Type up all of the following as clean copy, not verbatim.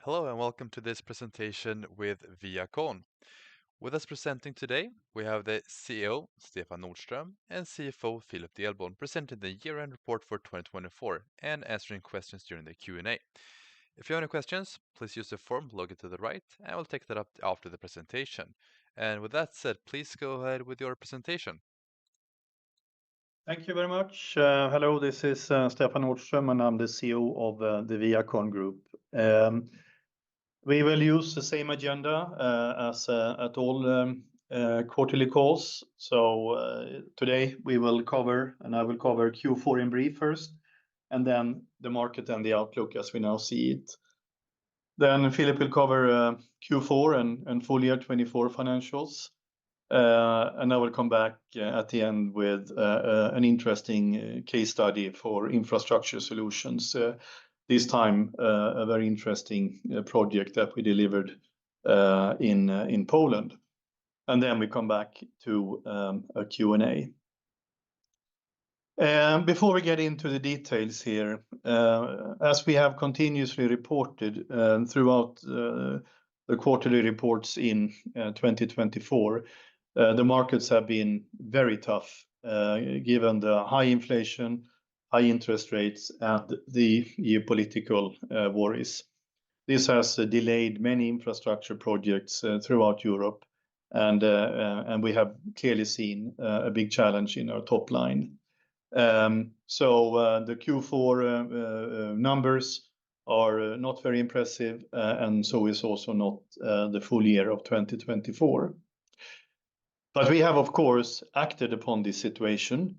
Hello and welcome to this presentation with ViaCon. With us presenting today, we have the CEO, Stefan Nordström, and CFO, Philip Delborn, presenting the year-end report for 2024 and answering questions during the Q&A. If you have any questions, please use the form located to the right, and we'll take that up after the presentation. And with that said, please go ahead with your presentation. Thank you very much. Hello, this is Stefan Nordström, and I'm the CEO of the ViaCon Group. We will use the same agenda as at all quarterly calls. So today we will cover, and I will cover Q4 in brief first, and then the market and the outlook as we now see it. Then Philip will cover Q4 and full year 24 financials. And I will come back at the end with an interesting case study for infrastructure solutions. This time, a very interesting project that we delivered in Poland. And then we come back to a Q&A. Before we get into the details here, as we have continuously reported throughout the quarterly reports in 2024, the markets have been very tough given the high inflation, high interest rates, and the geopolitical worries. This has delayed many infrastructure projects throughout Europe, and we have clearly seen a big challenge in our top line. So the Q4 numbers are not very impressive, and so is also not the full year of 2024. But we have, of course, acted upon this situation,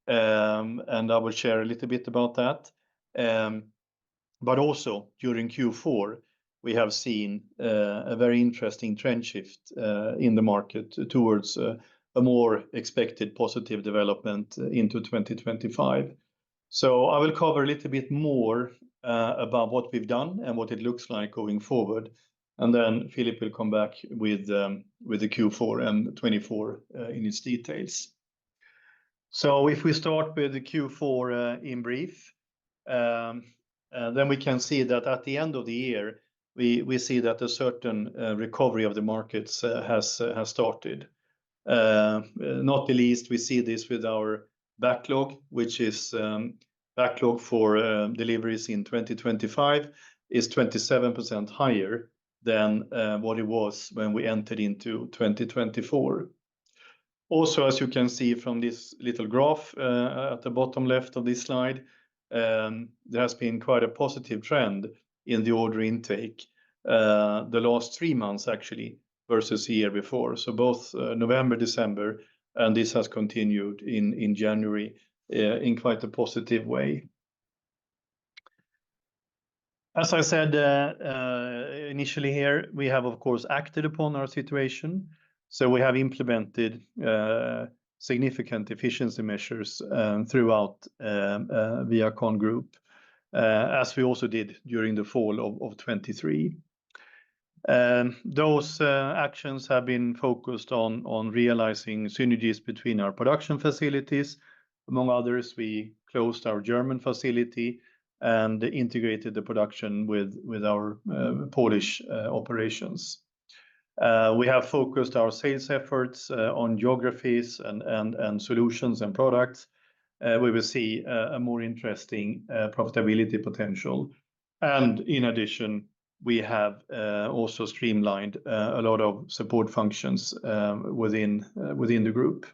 and I will share a little bit about that. But also during Q4, we have seen a very interesting trend shift in the market towards a more expected positive development into 2025. So I will cover a little bit more about what we've done and what it looks like going forward. And then Philip will come back with the Q4 and 24 in its details. So if we start with the Q4 in brief, then we can see that at the end of the year, we see that a certain recovery of the markets has started. Not the least, we see this with our backlog, which is backlog for deliveries in 2025 is 27% higher than what it was when we entered into 2024. Also, as you can see from this little graph at the bottom left of this slide, there has been quite a positive trend in the order intake the last 3 months, actually, versus the year before. So both November, December, and this has continued in January in quite a positive way. As I said initially here, we have, of course, acted upon our situation. So we have implemented significant efficiency measures throughout ViaCon Group, as we also did during the fall of 23. Those actions have been focused on realizing synergies between our production facilities. Among others, we closed our German facility and integrated the production with our Polish operations. We have focused our sales efforts on geographies and solutions and products. We will see a more interesting profitability potential. And in addition, we have also streamlined a lot of support functions within the group.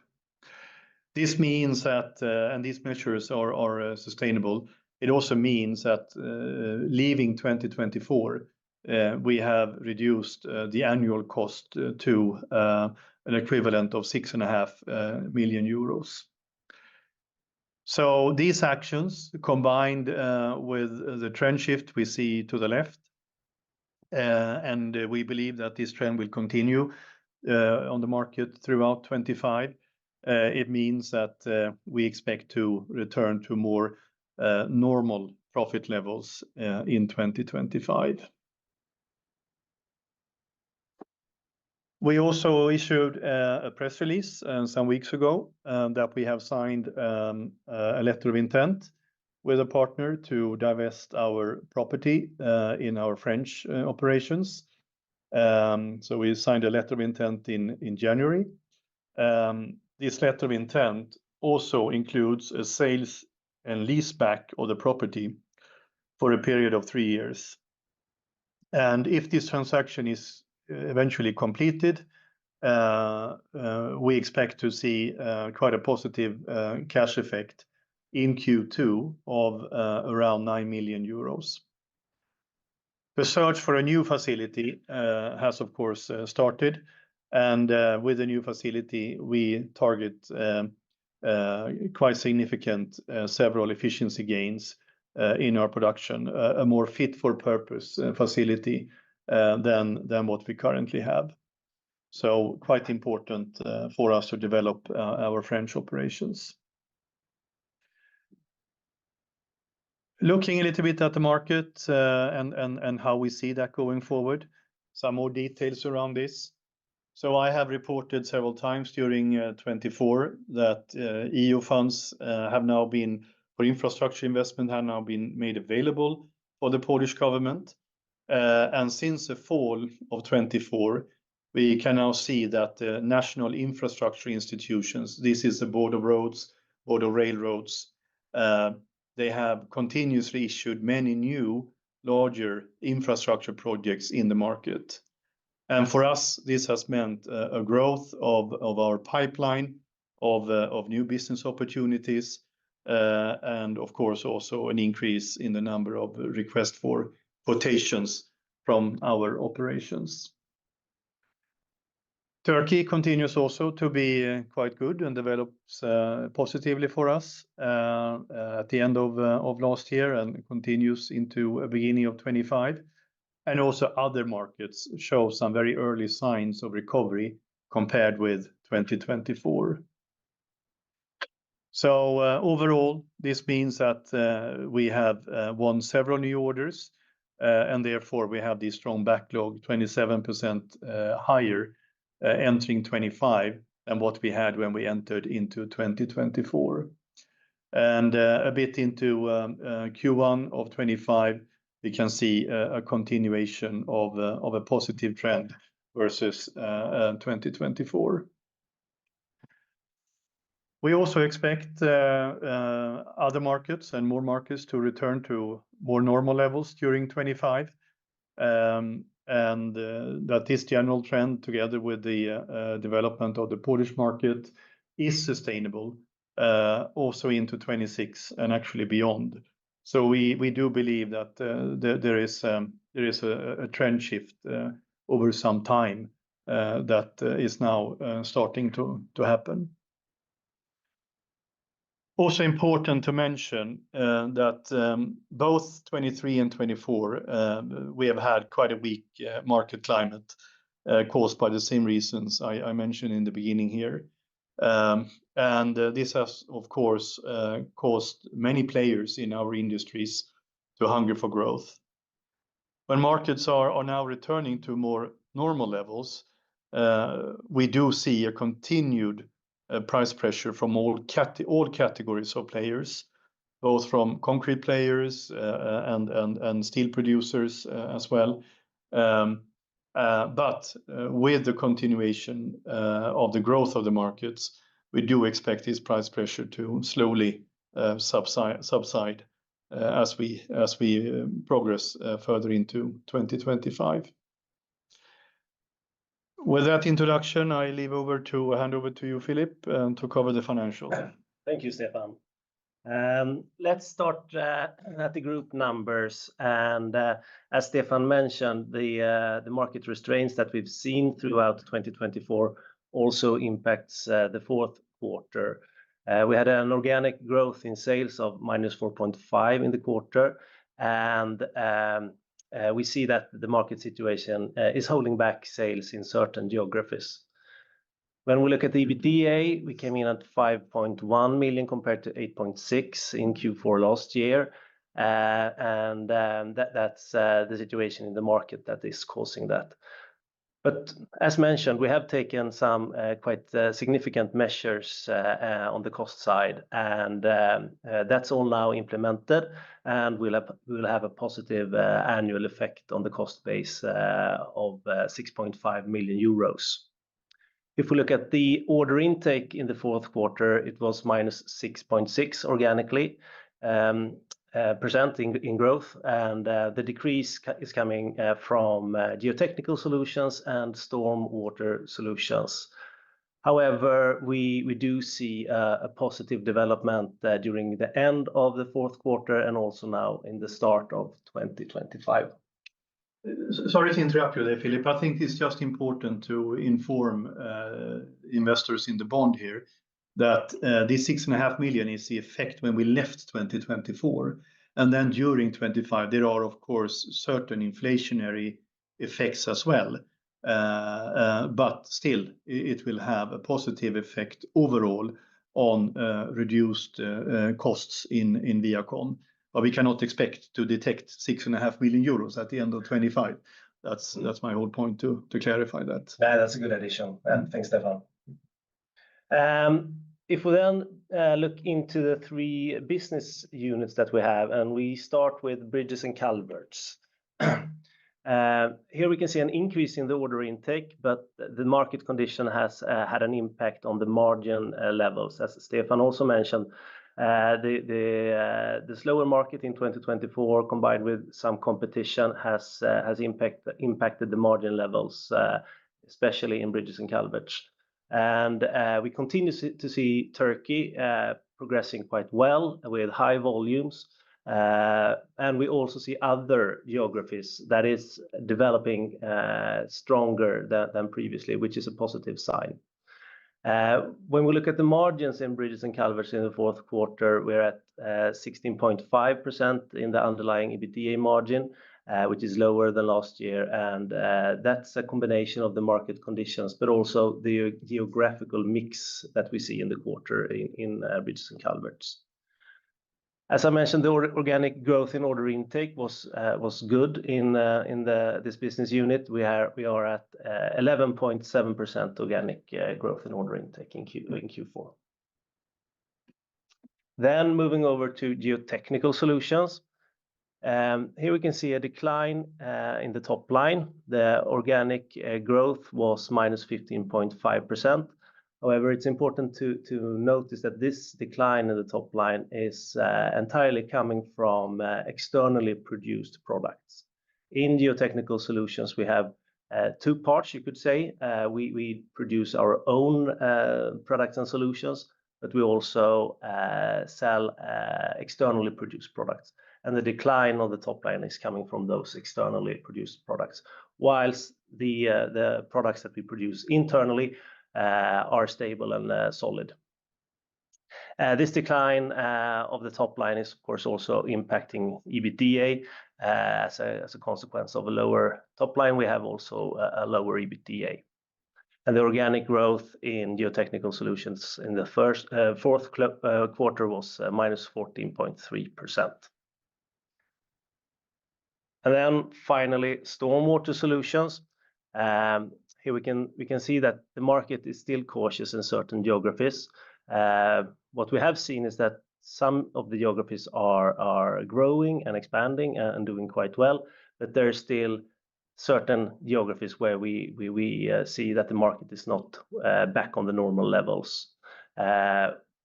This means that, and these measures are sustainable. It also means that leaving 2024, we have reduced the annual cost to an equivalent of 6.5 million euros. So these actions combined with the trend shift we see to the left, and we believe that this trend will continue on the market throughout 25. It means that we expect to return to more normal profit levels in 2025. We also issued a press release some weeks ago that we have signed a letter of intent with a partner to divest our property in our French operations. So we signed a letter of intent in January. This letter of intent also includes a sales and leaseback of the property for a period of 3 years. And if this transaction is eventually completed, we expect to see quite a positive cash effect in Q2 of around 9 million euros. The search for a new facility has, of course, started. And with the new facility, we target quite significant several efficiency gains in our production, a more fit for purpose facility than what we currently have. So quite important for us to develop our French operations. Looking a little bit at the market and how we see that going forward, some more details around this. So I have reported several times during 24 that EU funds have now been, for infrastructure investment, have now been made available for the Polish government. And since the fall of 24, we can now see that the national infrastructure institutions, this is the Board of Roads, Board of Railroads, they have continuously issued many new, larger infrastructure projects in the market. And for us, this has meant a growth of our pipeline of new business opportunities, and of course also an increase in the number of requests for quotations from our operations. Turkey continues also to be quite good and develops positively for us at the end of last year and continues into the beginning of 25. And also other markets show some very early signs of recovery compared with 2024. So overall, this means that we have won several new orders, and therefore we have this strong backlog, 27% higher entering 25 than what we had when we entered into 2024. And a bit into Q1 of 25, we can see a continuation of a positive trend versus 2024. We also expect other markets and more markets to return to more normal levels during 25. And that this general trend, together with the development of the Polish market, is sustainable also into 26 and actually beyond. So we do believe that there is a trend shift over some time that is now starting to happen. Also important to mention that both 23 and 24, we have had quite a weak market climate caused by the same reasons I mentioned in the beginning here. And this has, of course, caused many players in our industries to hunger for growth. When markets are now returning to more normal levels, we do see a continued price pressure from all categories of players, both from concrete players and steel producers as well. But with the continuation of the growth of the markets, we do expect this price pressure to slowly subside as we progress further into 2025. With that introduction, I hand over to you, Philip, to cover the financials. Thank you, Stefan. Let's start at the group numbers. And as Stefan mentioned, the market restraints that we've seen throughout 2024 also impacts the fourth quarter. We had an organic growth in sales of -4.5% in the quarter. And we see that the market situation is holding back sales in certain geographies. When we look at the EBITDA, we came in at 5.1 million compared to 8.6 in Q4 last year. And that's the situation in the market that is causing that. But as mentioned, we have taken some quite significant measures on the cost side, and that's all now implemented, and we'll have a positive annual effect on the cost base of 6.5 million euros. If we look at the order intake in the fourth quarter, it was minus 6.6 organically percent in growth, and the decrease is coming from GeoTechnical Solutions and StormWater Solutions. However, we do see a positive development during the end of the fourth quarter and also now in the start of 2025. Sorry to interrupt you there, Philip. I think it's just important to inform investors in the bond here that this 6.5 million is the effect when we left 2024. And then during 2025, there are, of course, certain inflationary effects as well. But still, it will have a positive effect overall on reduced costs in ViaCon. But we cannot expect to detect 6.5 million euros at the end of 2025. That's my whole point to clarify that. Yeah, that's a good addition. Thanks, Stefan. If we then look into the three business units that we have, and we start with bridges and culverts. Here we can see an increase in the order intake, but the market condition has had an impact on the margin levels. As Stefan also mentioned, the slower market in 2024 combined with some competition has impacted the margin levels, especially in bridges and culverts. And we continue to see Turkey progressing quite well with high volumes. And we also see other geographies that is developing stronger than previously, which is a positive sign. When we look at the margins in bridges and culverts in the fourth quarter, we're at 16.5% in the underlying EBITDA margin, which is lower than last year. And that's a combination of the market conditions, but also the geographical mix that we see in the quarter in bridges and culverts. As I mentioned, the organic growth in order intake was good in this business unit. We are at 11.7% organic growth in order intake in Q4. Then moving over to GeoTechnical Solutions. Here we can see a decline in the top line. The organic growth was minus 15.5%. However, it's important to notice that this decline in the top line is entirely coming from externally produced products. In GeoTechnical Solutions, we have two parts, you could say. We produce our own products and solutions, but we also sell externally produced products. And the decline on the top line is coming from those externally produced products, whilst the products that we produce internally are stable and solid. This decline of the top line is, of course, also impacting EBITDA. As a consequence of a lower top line, we have also a lower EBITDA. And the organic growth in GeoTechnical Solutions in the fourth quarter was minus 14.3%. And then finally, StormWater Solutions. Here we can see that the market is still cautious in certain geographies. What we have seen is that some of the geographies are growing and expanding and doing quite well, but there are still certain geographies where we see that the market is not back on the normal levels.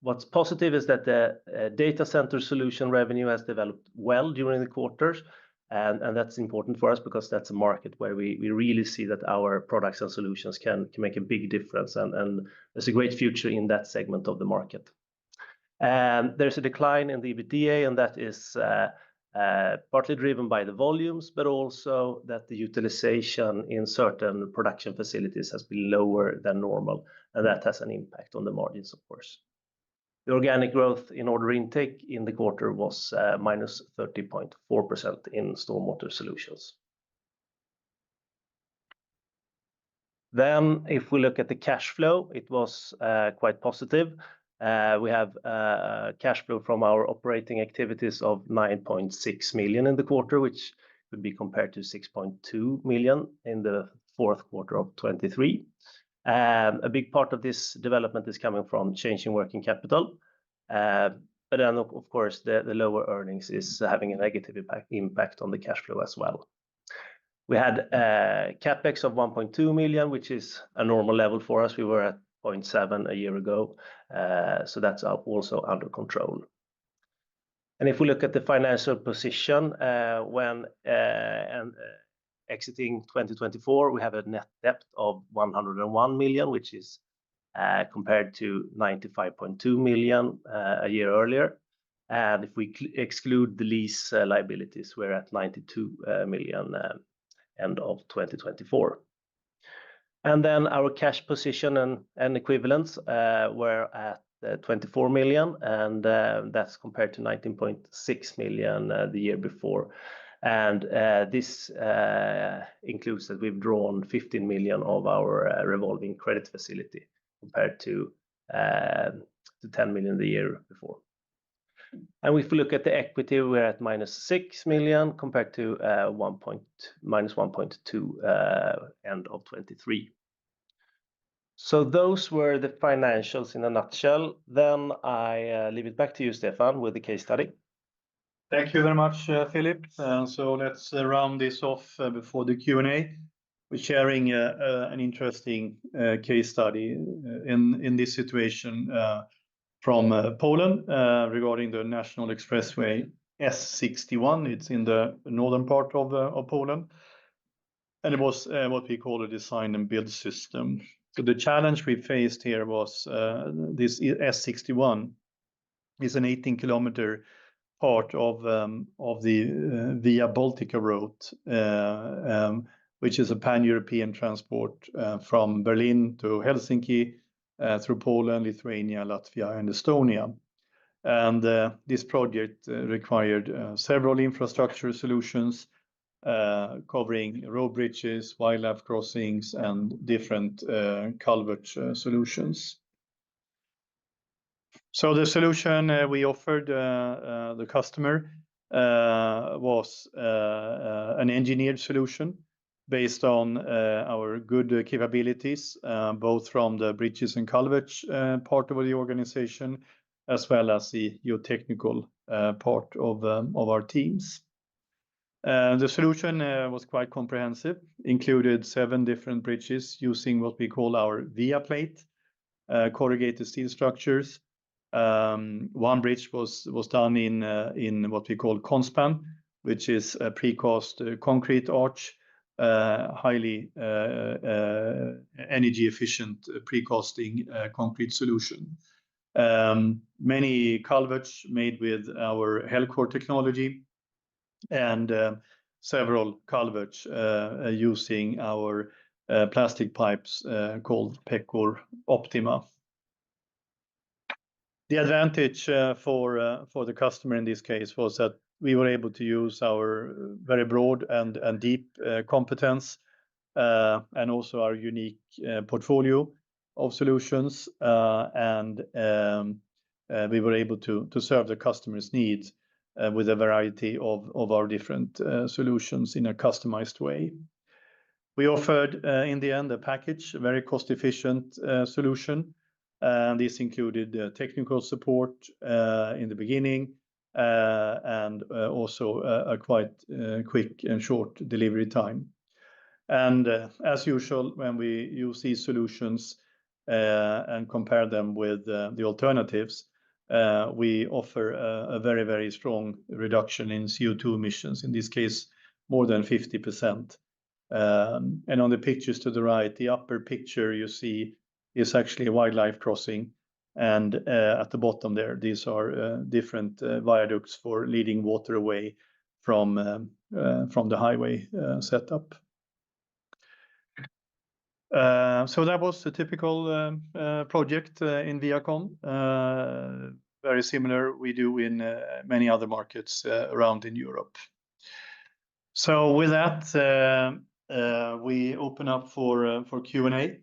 What's positive is that the data center solution revenue has developed well during the quarters. And that's important for us because that's a market where we really see that our products and solutions can make a big difference. And there's a great future in that segment of the market. And there's a decline in the EBITDA, and that is partly driven by the volumes, but also that the utilization in certain production facilities has been lower than normal. And that has an impact on the margins, of course. The organic growth in order intake in the quarter was minus 30.4% in StormWater Solutions. Then if we look at the cash flow, it was quite positive. We have cash flow from our operating activities of 9.6 million in the quarter, which would be compared to 6.2 million in the fourth quarter of 2023. A big part of this development is coming from changing working capital. But then, of course, the lower earnings is having a negative impact on the cash flow as well. We had CapEx of 1.2 million, which is a normal level for us. We were at 0.7 a year ago, so that's also under control. And if we look at the financial position, when exiting 2024, we have a net debt of 101 million, which is compared to 95.2 million a year earlier. And if we exclude the lease liabilities, we're at 92 million end of 2024. And then our cash position and equivalents were at 24 million, and that's compared to 19.6 million the year before. And this includes that we've drawn 15 million of our revolving credit facility compared to 10 million the year before. And if we look at the equity, we're at -6 million compared to -1.2 end of 2023. So those were the financials in a nutshell. Then I leave it back to you, Stefan, with the case study. Thank you very much, Philip. So let's round this off before the Q&A. We're sharing an interesting case study in this situation from Poland regarding the National Expressway S61. It's in the northern part of Poland. And it was what we call a design and build system. So the challenge we faced here was this S61 is an 18-kilometer part of the Via Baltica route, which is a pan-European transport from Berlin to Helsinki through Poland, Lithuania, Latvia, and Estonia. And this project required several infrastructure solutions covering road bridges, wildlife crossings, and different culvert solutions. So the solution we offered the customer was an engineered solution based on our good capabilities, both from the bridges and culverts part of the organization, as well as the geotechnical part of our teams. The solution was quite comprehensive, included 7 different bridges using what we call our Via plate, corrugated steel structures. One bridge was done in what we call Conspan, which is a precast concrete arch, highly energy efficient precasting concrete solution. Many culverts made with our Helcor technology, and several culverts using our plastic pipes called Pecor Optima. The advantage for the customer in this case was that we were able to use our very broad and deep competence and also our unique portfolio of solutions, and we were able to serve the customer's needs with a variety of our different solutions in a customized way. We offered in the end a package, a very cost-efficient solution. This included technical support in the beginning and also a quite quick and short delivery time. And as usual, when we use these solutions and compare them with the alternatives, we offer a very, very strong reduction in CO2 emissions, in this case, more than 50%. And on the pictures to the right, the upper picture you see is actually a wildlife crossing. And at the bottom there, these are different viaducts for leading water away from the highway setup. So that was a typical project in ViaCon. Very similar we do in many other markets around in Europe. So with that, we open up for Q&A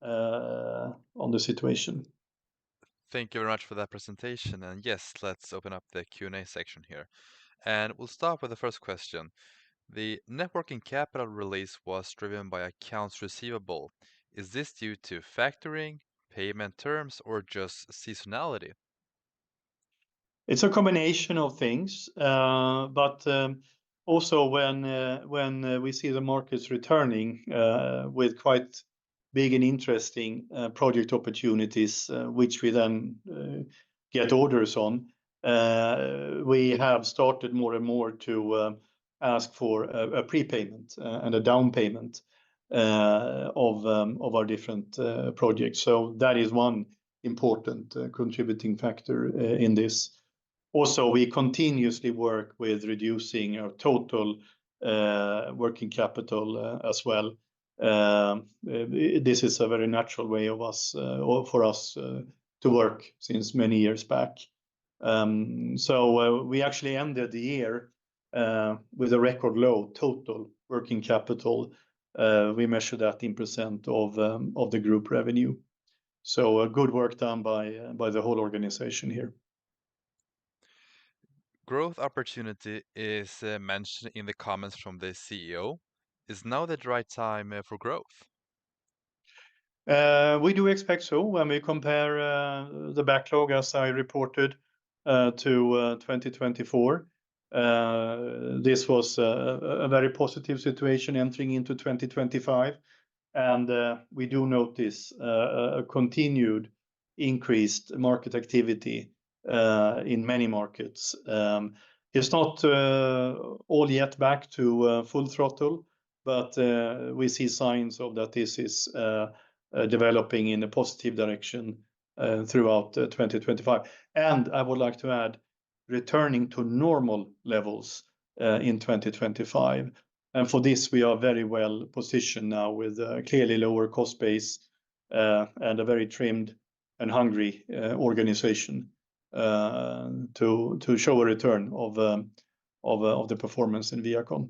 on the situation. Thank you very much for that presentation. And yes, let's open up the Q&A section here. And we'll start with the first question. The net working capital release was driven by accounts receivable. Is this due to factoring, payment terms, or just seasonality? It's a combination of things, but also when we see the markets returning with quite big and interesting project opportunities, which we then get orders on, we have started more and more to ask for a prepayment and a down payment of our different projects. So that is one important contributing factor in this. Also, we continuously work with reducing our total working capital as well. This is a very natural way of us or for us to work since many years back. So we actually ended the year with a record low total working capital. We measure that in % of the group revenue. So good work done by the whole organization here. Growth opportunity is mentioned in the comments from the CEO. Is now the right time for growth? We do expect so when we compare the backlog, as I reported, to 2024. This was a very positive situation entering into 2025. And we do notice a continued increased market activity in many markets. It's not all yet back to full throttle, but we see signs of that this is developing in a positive direction throughout 2025. And I would like to add, returning to normal levels in 2025. And for this, we are very well positioned now with a clearly lower cost base and a very trimmed and hungry organization to show a return of the performance in ViaCon.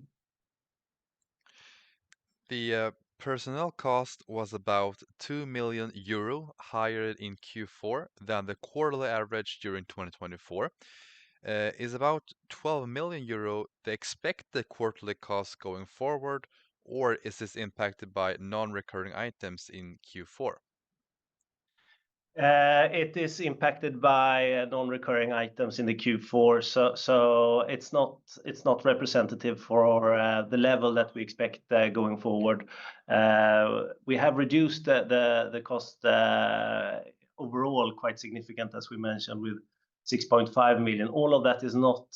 The personnel cost was about 2 million euro higher in Q4 than the quarterly average during 2024. Is about 12 million euro the expected quarterly cost going forward, or is this impacted by non-recurring items in Q4? It is impacted by non-recurring items in the Q4, so it's not representative for the level that we expect going forward. We have reduced the cost overall quite significant, as we mentioned, with 6.5 million. All of that is not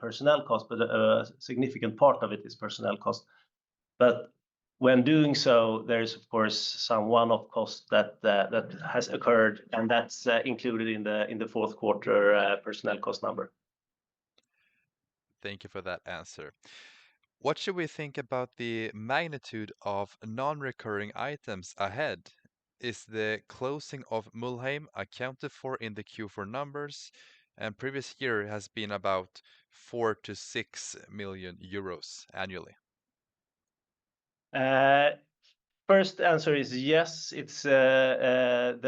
personnel cost, but a significant part of it is personnel cost. But when doing so, there is of course some one-off cost that has occurred, and that's included in the fourth quarter personnel cost number. Thank you for that answer. What should we think about the magnitude of non-recurring items ahead? Is the closing of Mulheim accounted for in the Q4 numbers? And previous year has been about 4 to 6 million euros annually. First answer is yes. It's the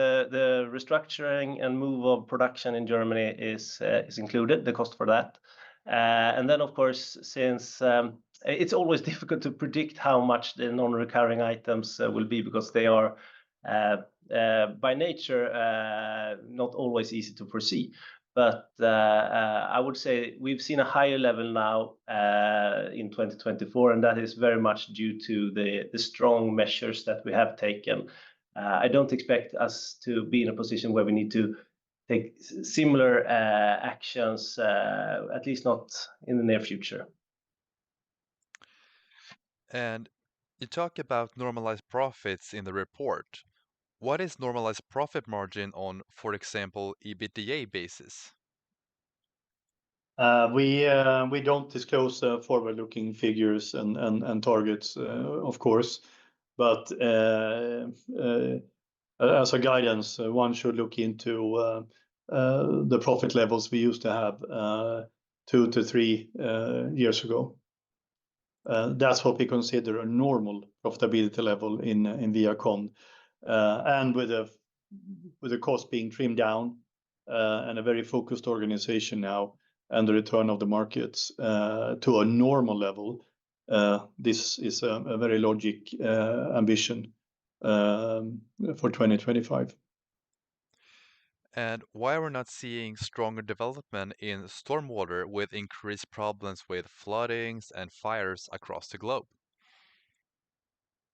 restructuring and move of production in Germany is included, the cost for that. And then, of course, since it's always difficult to predict how much the non-recurring items will be, because they are by nature not always easy to foresee. But I would say we've seen a higher level now in 2024, and that is very much due to the strong measures that we have taken. I don't expect us to be in a position where we need to take similar actions, at least not in the near future. And you talk about normalized profits in the report. What is normalized profit margin on, for example, EBITDA basis? We don't disclose forward-looking figures and targets, of course, but as a guidance, one should look into the profit levels we used to have 2 to 3 years ago. That's what we consider a normal profitability level in ViaCon, and with the cost being trimmed down and a very focused organization now, and the return of the markets to a normal level, this is a very logic ambition for 2025. And why we're not seeing stronger development in stormwater with increased problems with floodings and fires across the globe?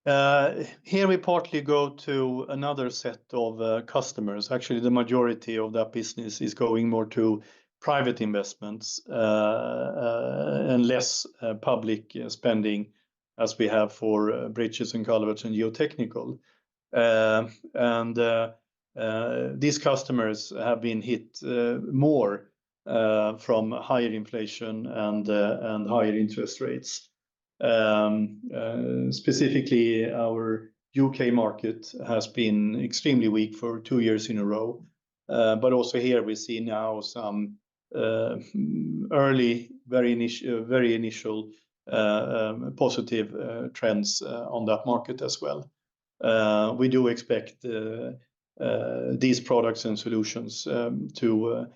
Here we partly go to another set of customers. Actually, the majority of that business is going more to private investments and less public spending, as we have for bridges and culverts and GeoTechnical. These customers have been hit more from higher inflation and higher interest rates. Specifically, our UK market has been extremely weak for 2 years in a row. But also here we see now some early, very initial positive trends on that market as well. We do expect these products and solutions to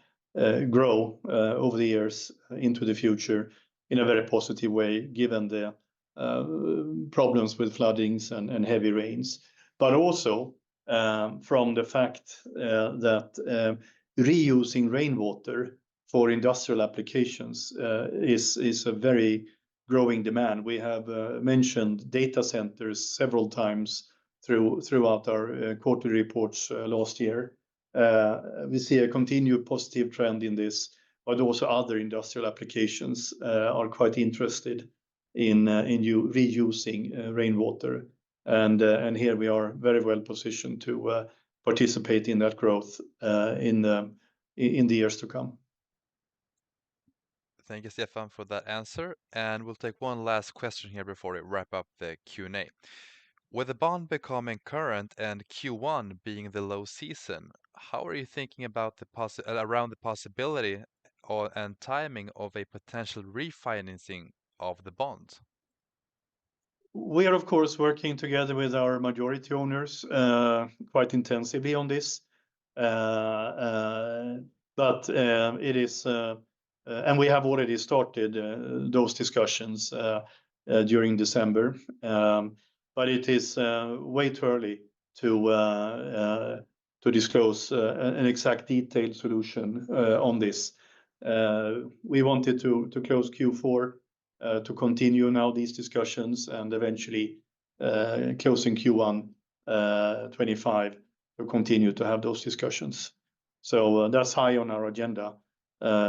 grow over the years into the future in a very positive way, given the problems with floodings and heavy rains. But also from the fact that reusing rainwater for industrial applications is a very growing demand. We have mentioned data centers several times throughout our quarterly reports last year. We see a continued positive trend in this, but also other industrial applications are quite interested in reusing rainwater. And here we are very well positioned to participate in that growth in the years to come. Thank you, Stefan, for that answer. And we'll take one last question here before we wrap up the Q&A. With the bond becoming current and Q1 being the low season, how are you thinking about around the possibility and timing of a potential refinancing of the bond? We are, of course, working together with our majority owners quite intensively on this. But it is, and we have already started those discussions during December. But it is way too early to disclose an exact detailed solution on this. We wanted to close Q4 to continue now these discussions and eventually closing Q1 25 to continue to have those discussions. So that's high on our agenda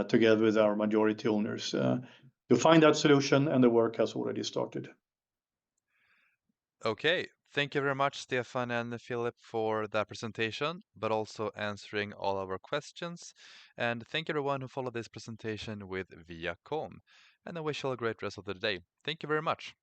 together with our majority owners to find that solution, and the work has already started. Okay, thank you very much, Stefan and Philip, for that presentation, but also answering all our questions. And thank you everyone who followed this presentation with ViaCon. And I wish you all a great rest of the day. Thank you very much.